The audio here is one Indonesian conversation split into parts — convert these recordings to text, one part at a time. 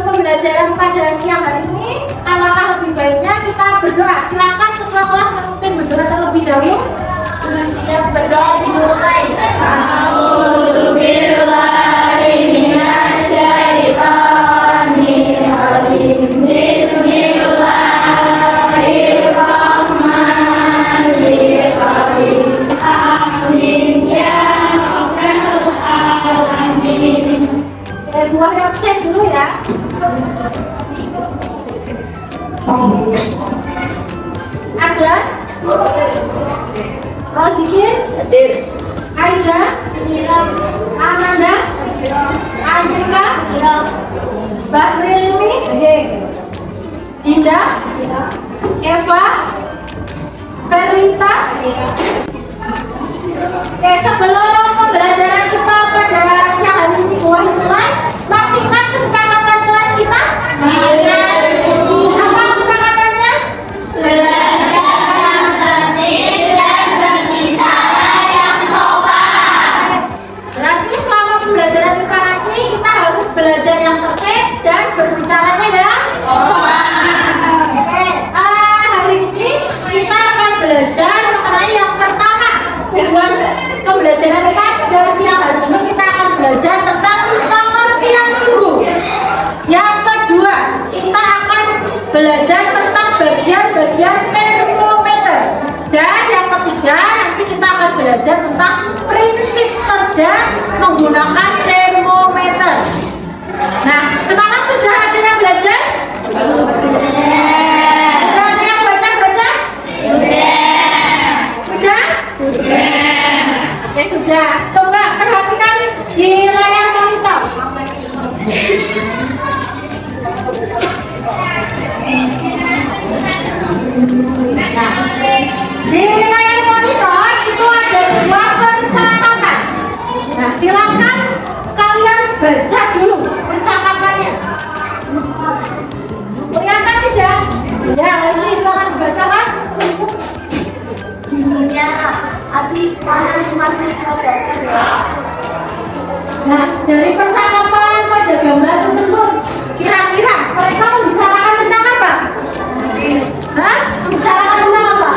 Pembelajaran pada siang hari ini, alangkah lebih baiknya kita berdoa. Silakan ketua kelas memimpin berdoa terlebih dahulu. Siap berdoa dimulai. Bismillahirrahmanirrahim. Amin ya rabbal alamin. Buah absen dulu ya. Ada Rozikir hadir, Aida Ananda Anjika Mbak Rilmi Dinda Eva Perlita. Oke, sebelum pembelajaran kita pada siang hari ini dimulai, masih ingat kesepakatan kelas kita? Apa kesepakatannya? Belajar yang tertib dan berbicara yang sopan. Berarti selama pembelajaran kita nanti kita harus belajar yang tertib dan berbicaranya yang sopan. Oke, hari ini kita akan belajar mengenai yang pertama. Tujuan pembelajaran kita pada siang hari ini kita akan belajar tentang pengertian suhu. Yang kedua, kita akan belajar tentang bagian-bagian termometer. Dan yang ketiga, nanti kita akan belajar tentang prinsip kerja menggunakan termometer. Nah, semangat sudah ada yang belajar? Sudah ada yang baca-baca? Sudah? Oke, sudah. Coba perhatikan di layar monitor. Nah, di layar monitor itu ada sebuah percakapan. Nah, silakan kalian baca dulu percakapannya. Kelihatan tidak? Ya, nanti silakan dibacakan. Dinginnya hati panas masih terbatas. Nah, dari percakapan pada gambar tersebut, kira-kira mereka membicarakan tentang apa? Hah? Membicarakan tentang apa?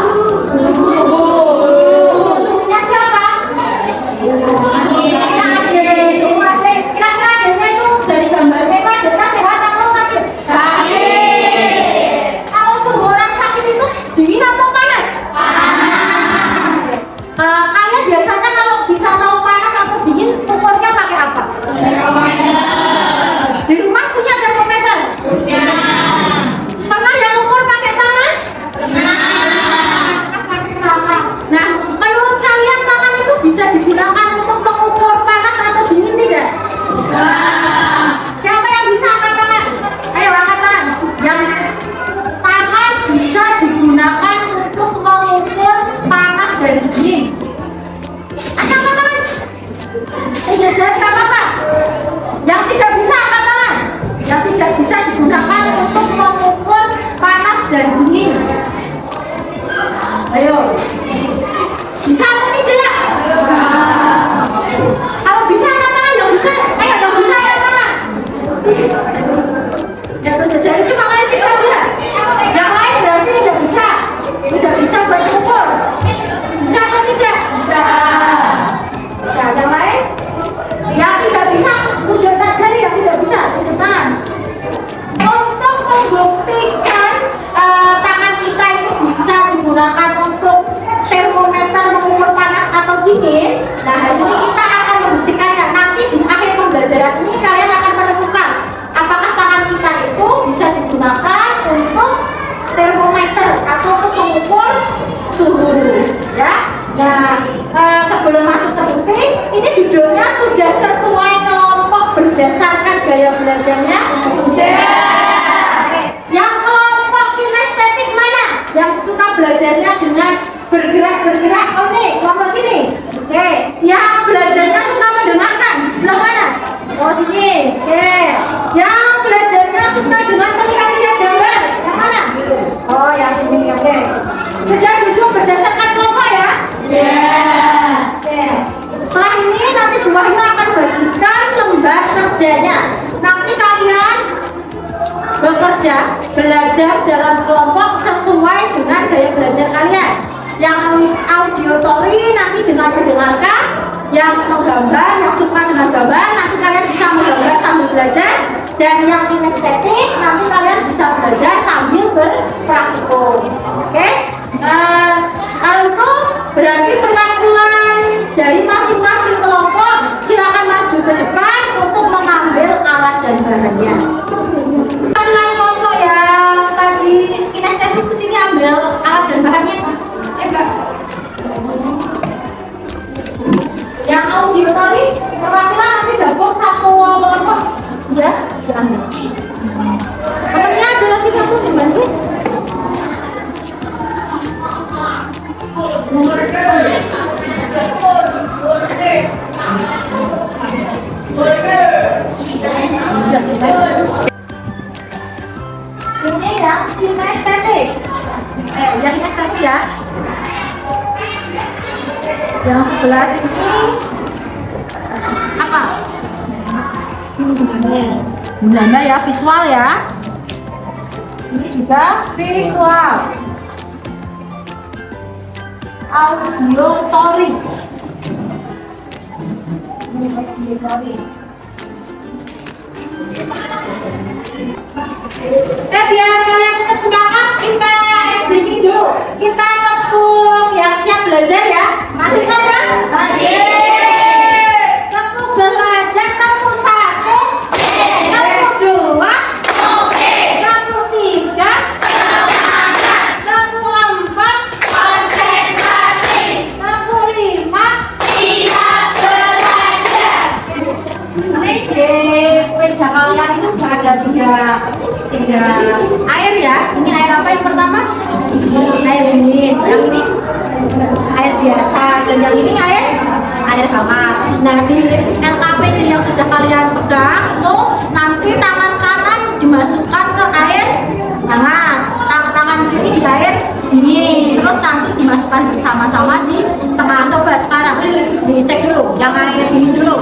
Suhunya siapa? Kira-kira adanya itu dari gambarnya itu adanya sehat atau sakit? Sakit. Kalau suhu orang sakit itu dingin atau panas? Kalian biasanya kalau bisa tahu panas atau dingin, ukurnya pakai apa? Termometer. Di rumah punya termometer? Punya. Nah, sebelum masuk ke inti, ini duduknya sudah sesuai kelompok berdasarkan gaya belajarnya? Sudah. Yang kelompok kinestetik mana? Yang suka belajarnya dengan bergerak-bergerak? Oh ini, kelompok sini. Oke. Yang belajarnya suka mendengarkan? Di sebelah mana? Oh sini. Oke. Yang belajarnya suka dengan melihat-lihat gambar? Yang mana? Oh yang sini. Oke. Sudah duduk berdasarkan kelompok ya? Oke. Setelah ini nanti buahnya akan bagikan lembar kerjanya. Nanti kalian bekerja, belajar dalam kelompok sesuai dengan gaya belajar kalian. Yang auditory nanti dengan mendengarkan, yang menggambar, yang suka dengan gambar, nanti kalian bisa menggambar sambil belajar. Dan yang kinestetik nanti kalian bisa belajar sambil berpraktikum. Oke? Kalau itu berarti perwakilan dari masing-masing kelompok silakan maju ke depan untuk mengambil alat dan bahannya. Dengan kelompok yang tadi kinestetik kesini ambil alat dan bahannya. Mbak. Yang auditory perwakilan nanti gabung satu kelompok. Ya, diambil. Temennya ada lagi satu dibantu. Ini yang kinestetik. Yang kinestetik ya. Yang sebelah sini apa? Belanda ya, visual ya. Ini juga visual. Auditory. Ini auditory. Biar kalian tetap semangat, kita breaking dulu. Kita tepuk yang siap belajar ya. Masih kan ya? Masih. Tepuk belajar, tepuk 1, tepuk 2, tepuk 3, tepuk 4, konsentrasi, tepuk 5, siap belajar. Ini di meja kalian itu ada tiga air ya. Ini air apa yang pertama? Air dingin. Yang ini air biasa. Dan yang ini air hangat. Nah di LKP ini yang sudah kalian pegang itu nanti tangan kanan dimasukkan ke air hangat, tangan kiri di air dingin. Terus nanti dimasukkan bersama-sama di tengah. Coba sekarang dicek dulu yang air dingin dulu.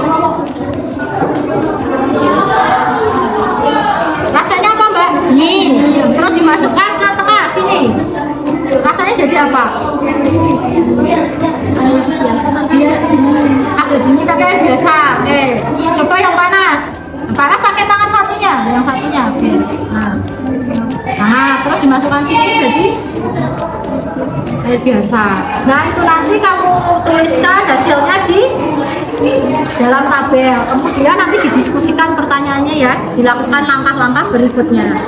Rasanya apa Mbak? Dingin. Terus dimasukkan ke tengah sini. Rasanya jadi apa? Agak dingin tapi air biasa. Oke. Coba yang panas. Panas pakai tangan satunya, yang satunya. Nah, terus dimasukkan sini jadi air biasa. Nah, itu nanti kamu tuliskan hasilnya di dalam tabel. Kemudian nanti didiskusikan pertanyaannya ya, dilakukan langkah-langkah berikutnya.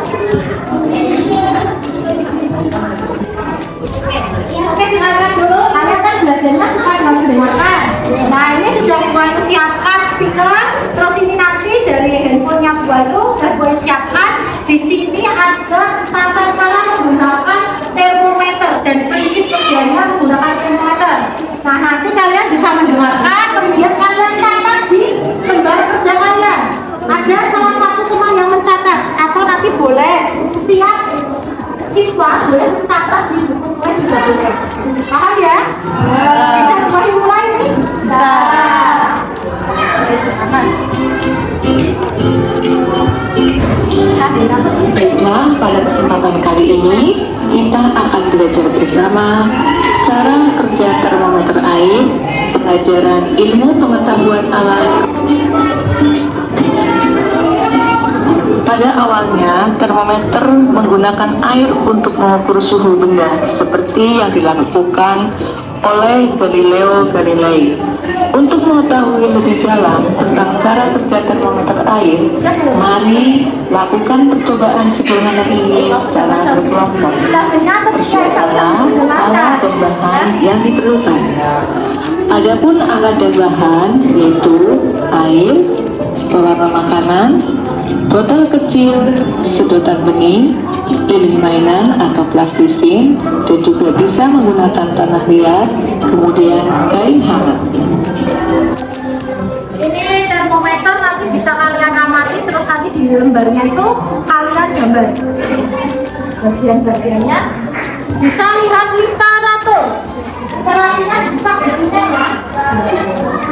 Oke, dengarkan dulu. Kalian kan belajarnya supaya mendengarkan. Nah, ini sudah Buayu siapkan speaker. Terus ini nanti dari handphonenya Buayu dan Buayu siapkan. Di sini ada tata cara menggunakan termometer dan prinsip kerjanya menggunakan termometer. Nah, nanti kalian bisa mendengarkan, kemudian kalian catat di lembar kerja kalian. Ada salah satu teman yang mencatat, atau nanti boleh setiap siswa boleh mencatat di buku tulis juga boleh. Paham ya? Bisa mulai nih? Bisa. Baiklah, pada kesempatan kali ini kita akan belajar bersama cara kerja termometer air, pelajaran ilmu pengetahuan alam. Pada awalnya, termometer menggunakan air untuk mengukur suhu benda seperti yang dilakukan oleh Galileo Galilei. Untuk mengetahui lebih dalam tentang cara kerja termometer air, mari lakukan percobaan sederhana ini secara berkelompok. Persiapkanlah alat dan bahan yang diperlukan. Adapun alat dan bahan yaitu air, pewarna makanan, botol kecil, sedotan bening, lilin mainan atau plastisin, dan juga bisa menggunakan tanah liat, kemudian kain hangat. Ini termometer nanti bisa kalian amati, terus nanti di lembarnya itu kalian gambar bagian-bagiannya. Bisa lihat literatur. Literasinya dipakai ya.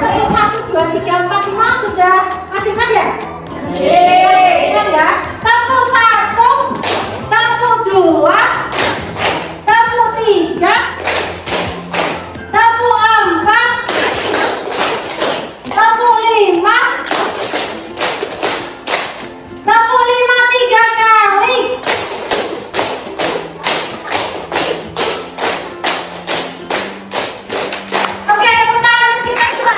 Ini 1, 2, 3, 4, 5 sudah masih ingat ya? Ingat ya? Temu 1, temu 2, temu 3, temu 4, temu 5, temu 5 3 kali. Oke, tepuk tangan untuk kita coba.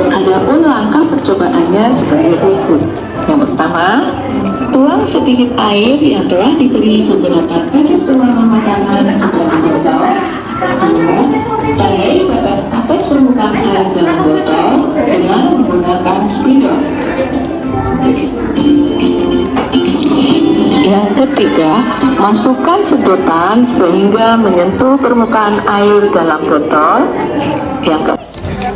Adapun langkah percobaannya sebagai berikut. Yang pertama, tuang sedikit air yang telah diberi beberapa tetes pewarna makanan ke dalam botol. Kedua, tandai batas atas permukaan air dalam botol dengan menggunakan spidol. Yang ketiga, masukkan sedotan sehingga menyentuh permukaan air dalam botol. Yang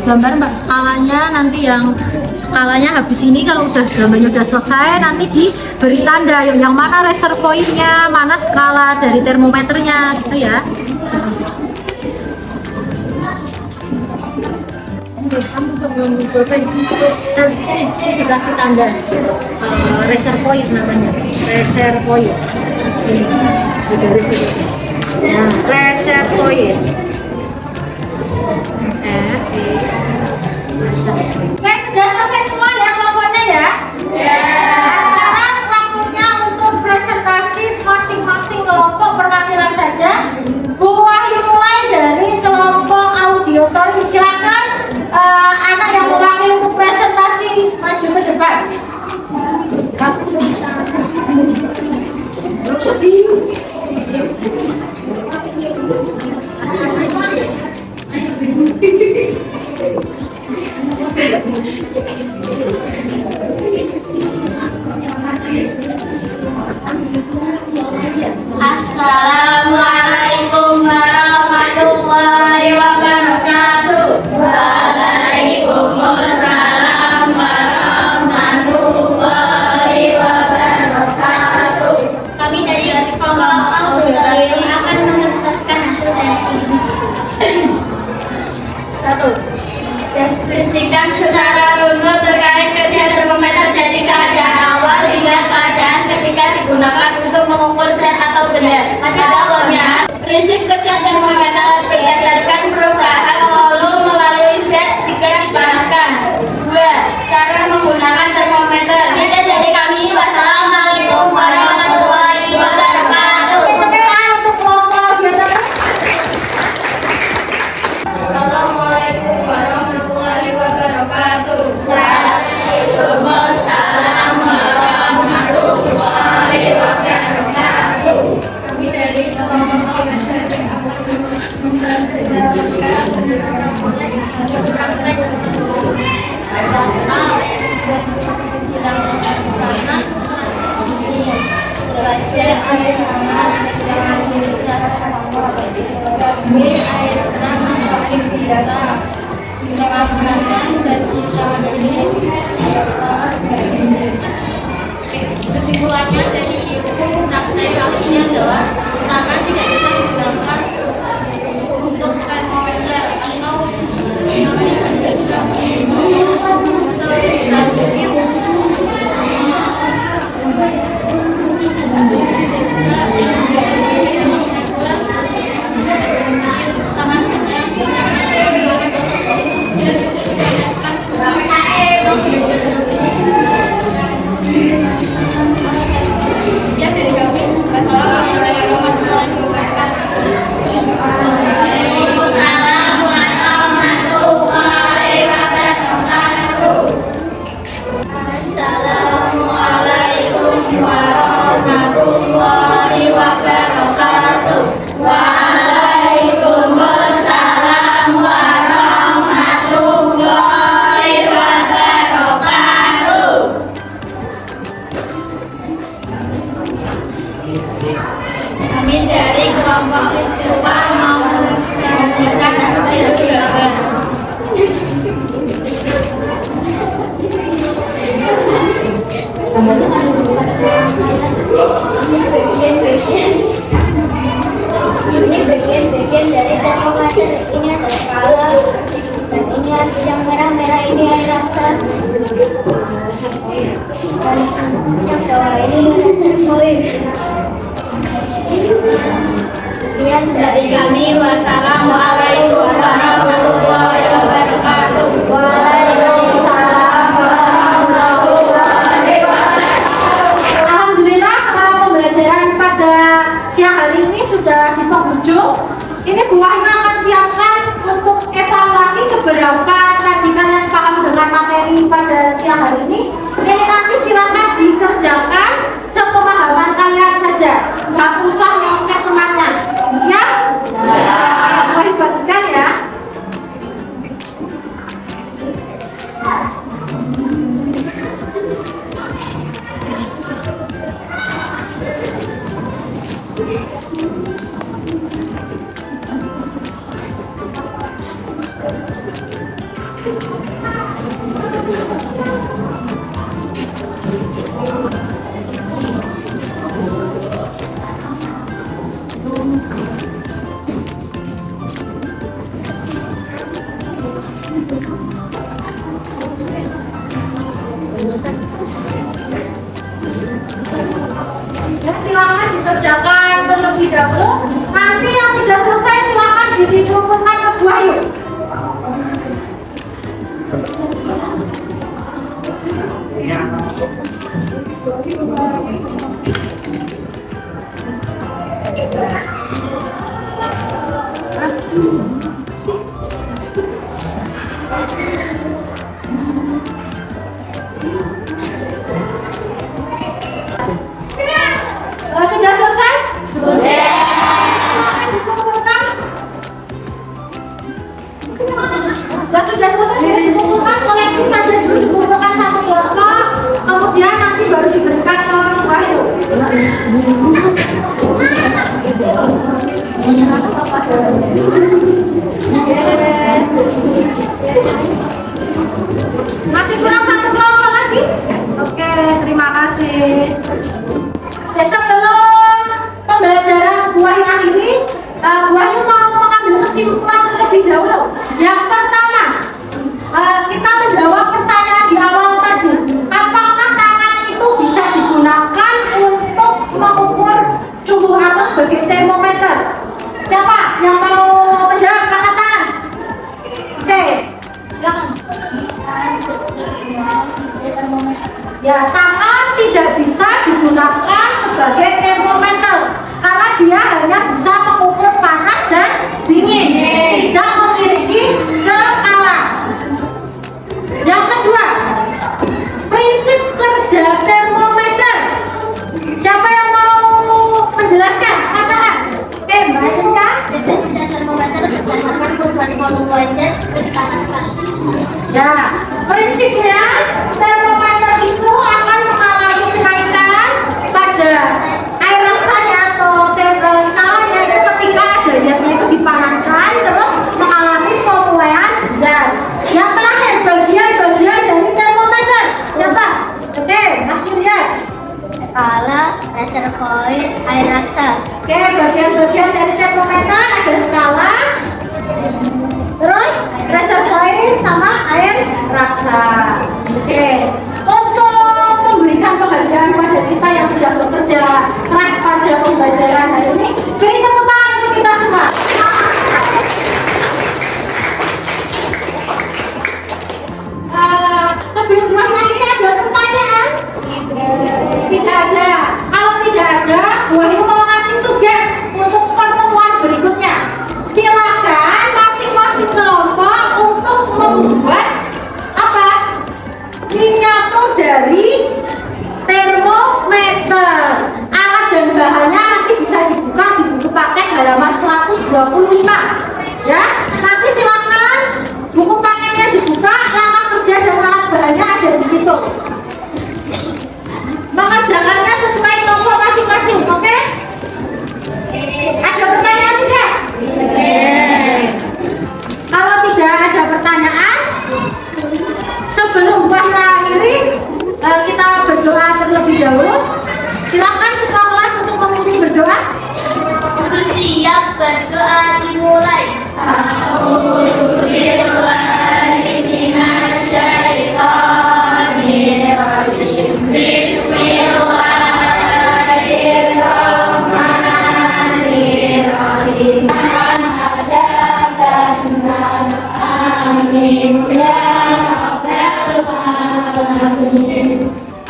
Gambar mbak skalanya, nanti yang skalanya habis ini kalau udah gambarnya udah selesai nanti diberi tanda yang mana reservoirnya, mana skala dari termometernya gitu ya. Nanti sini dikasih tanda reservoir namanya, reservoir ini di garis itu. Nah, reservoir. Oke, sudah selesai semua ya kelompoknya ya? Sekarang waktunya untuk presentasi masing-masing kelompok perwakilan saja. Bu Wahyu mulai dari kelompok audiotori. Silakan anak yang mewakili untuk presentasi maju ke depan. Sedih. Assalamualaikum warahmatullahi wabarakatuh. Waalaikumsalam warahmatullahi wabarakatuh. Kami dari kelompok auditorium akan mempresentasikan hasil dari sini. 1. Deskripsikan secara runut terkait kerja termometer dari keadaan awal hingga keadaan ketika digunakan untuk mengukur zat atau benda. Pada awalnya, prinsip kerja termometer berdasarkan perubahan volume melalui zat jika dipanaskan. 2. Cara menggunakan termometer. Itu dari kami. Wassalamualaikum warahmatullahi wabarakatuh. Untuk kelompok Assalamualaikum warahmatullahi wabarakatuh. Sekian dari kami. Wassalamualaikum warahmatullahi wabarakatuh. Waalaikumsalam warahmatullahi wabarakatuh. Alhamdulillah pembelajaran pada siang hari ini sudah di penghujung. Ini Bu Wahyu akan siapkan untuk evaluasi seberapa tadi kalian paham dengan materi pada siang hari ini. Ini nanti silakan dikerjakan sepemahaman kalian saja, nggak usah nyontek temannya. Siap? Siap. Wahyu bagikan ya. Ya, silakan dikerjakan terlebih dahulu. Nanti yang sudah selesai silakan dikumpulkan ke Bu Wahyu. Sudah selesai? Sudah. Dikumpulkan. Sudah selesai, bisa dikumpulkan, kolektif saja dulu, dikumpulkan satu kelompok, kemudian nanti baru diberikan ke Bu Wahyu. Masih kurang satu kelompok lagi? Oke, terima kasih. Sebelum pembelajaran Bu Wahyu akhiri, Bu Wahyu mau mengambil kesimpulan terlebih dahulu. Yang pertama, kita menjawab pertanyaan di awal tadi. Apakah tangan itu bisa digunakan untuk mengukur suhu atau sebagai termometer? Siapa yang mau menjawab? Angkat tangan. Oke, silakan. Ya, tangan tidak bisa digunakan sebagai termometer karena dia hanya bisa mengukur panas dan dingin, tidak memiliki skala. Yang kedua, prinsip kerja termometer. Siapa yang mau menjelaskan? Katakan. Oke, Mbak Rizka. Prinsip kerja termometer berdasarkan perubahan volume wajah dan panas. Ya, prinsipnya termometer itu akan mengalami kenaikan pada air rasanya atau skalanya itu ketika ada zatnya itu dipanaskan terus mengalami pemuaian zat. Yang terakhir, bagian-bagian dari termometer. Siapa? Oke, Mas Firjan. Skala, reservoir, air raksa. Oke, bagian-bagian dari termometer ada skala, terus reservoir sama air raksa. Oke, untuk memberikan penghargaan pada kita yang sudah bekerja keras pada pembelajaran hari ini, beri tepuk tangan untuk kita semua. Sebelum buah ini ada pertanyaan? Tidak ada. Kalau tidak ada, Bu Wahyu mau ngasih tugas untuk pertemuan berikutnya. Silakan masing-masing kelompok untuk membuat apa? Miniatur dari termometer. Alat dan bahannya nanti bisa dibuka di buku paket halaman 125. Ya, nanti silakan buku paketnya dibuka, lama kerja dan alat bahannya ada di situ. Mengerjakannya sesuai kelompok masing-masing, oke? Ada pertanyaan tidak? Kalau tidak ada pertanyaan, sebelum Wahyu akhiri, kita berdoa terlebih dahulu. Silakan ketua kelas untuk memimpin berdoa. Siap, berdoa dimulai. A'udzubillahi minasyaitonir rajim.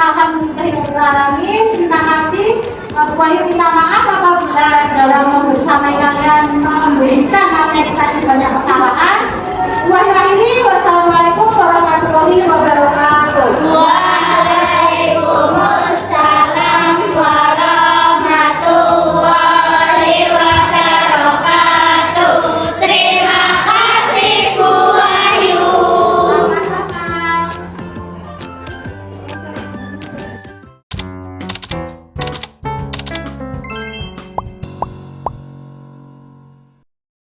Alhamdulillahirrahmanirrahim. Terima kasih. Bu Wahyu minta maaf apabila dalam membersamai kalian memberikan materi tadi banyak kesalahan. Bu Wahyu ini